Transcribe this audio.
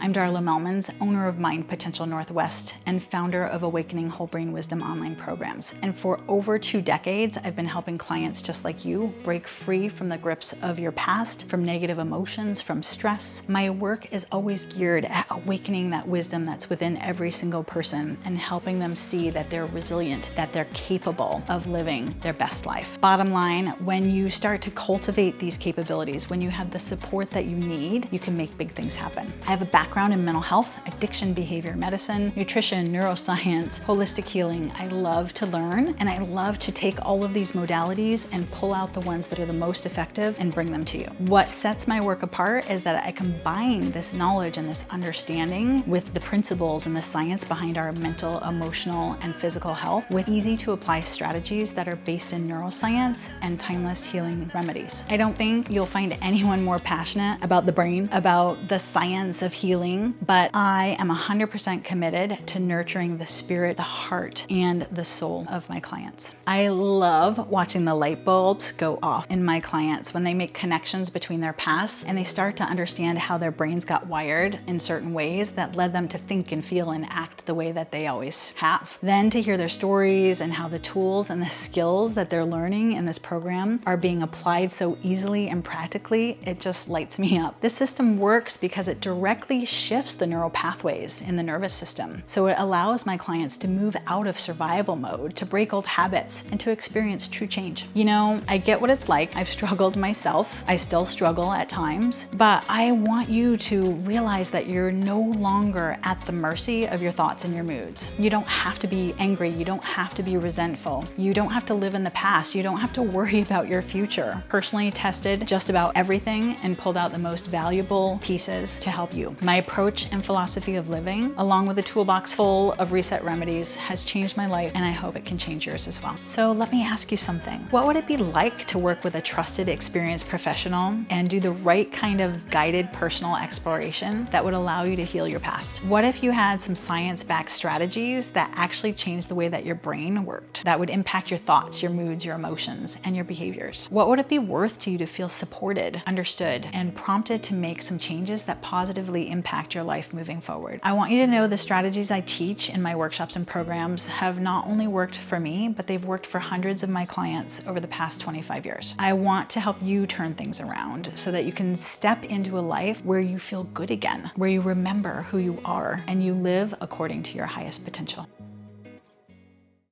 I'm Darla Melmans, owner of Mind Potential Northwest and founder of Awakening Whole Brain Wisdom online programs. And for over 2 decades, I've been helping clients just like you break free from the grips of your past, from negative emotions, from stress. My work is always geared at awakening that wisdom that's within every single person and helping them see that they're resilient, that they're capable of living their best life. Bottom line, when you start to cultivate these capabilities, when you have the support that you need, you can make big things happen. I have a background in mental health, addiction behavior medicine, nutrition, neuroscience, holistic healing. I love to learn, and I love to take all of these modalities and pull out the ones that are the most effective and bring them to you. What sets my work apart is that I combine this knowledge and this understanding with the principles and the science behind our mental, emotional, and physical health with easy to apply strategies that are based in neuroscience and timeless healing remedies. I don't think you'll find anyone more passionate about the brain, about the science of healing, but I am 100% committed to nurturing the spirit, the heart, and the soul of my clients. I love watching the light bulbs go off in my clients when they make connections between their past and they start to understand how their brains got wired in certain ways that led them to think and feel and act the way that they always have. Then to hear their stories and how the tools and the skills that they're learning in this program are being applied so easily and practically, it just lights me up. This system works because it directly shifts the neural pathways in the nervous system. So it allows my clients to move out of survival mode, to break old habits, and to experience true change. You know, I get what it's like. I've struggled myself. I still struggle at times, but I want you to realize that you're no longer at the mercy of your thoughts and your moods. You don't have to be angry. You don't have to be resentful. You don't have to live in the past. You don't have to worry about your future. Personally tested just about everything and pulled out the most valuable pieces to help you. My approach and philosophy of living, along with a toolbox full of reset remedies, has changed my life, and I hope it can change yours as well. So let me ask you something. What would it be like to work with a trusted, experienced professional and do the right kind of guided personal exploration that would allow you to heal your past? What if you had some science-backed strategies that actually changed the way that your brain worked, that would impact your thoughts, your moods, your emotions, and your behaviors? What would it be worth to you to feel supported, understood, and prompted to make some changes that positively impact your life moving forward? I want you to know the strategies I teach in my workshops and programs have not only worked for me, but they've worked for hundreds of my clients over the past 25 years. I want to help you turn things around so that you can step into a life where you feel good again, where you remember who you are and you live according to your highest potential.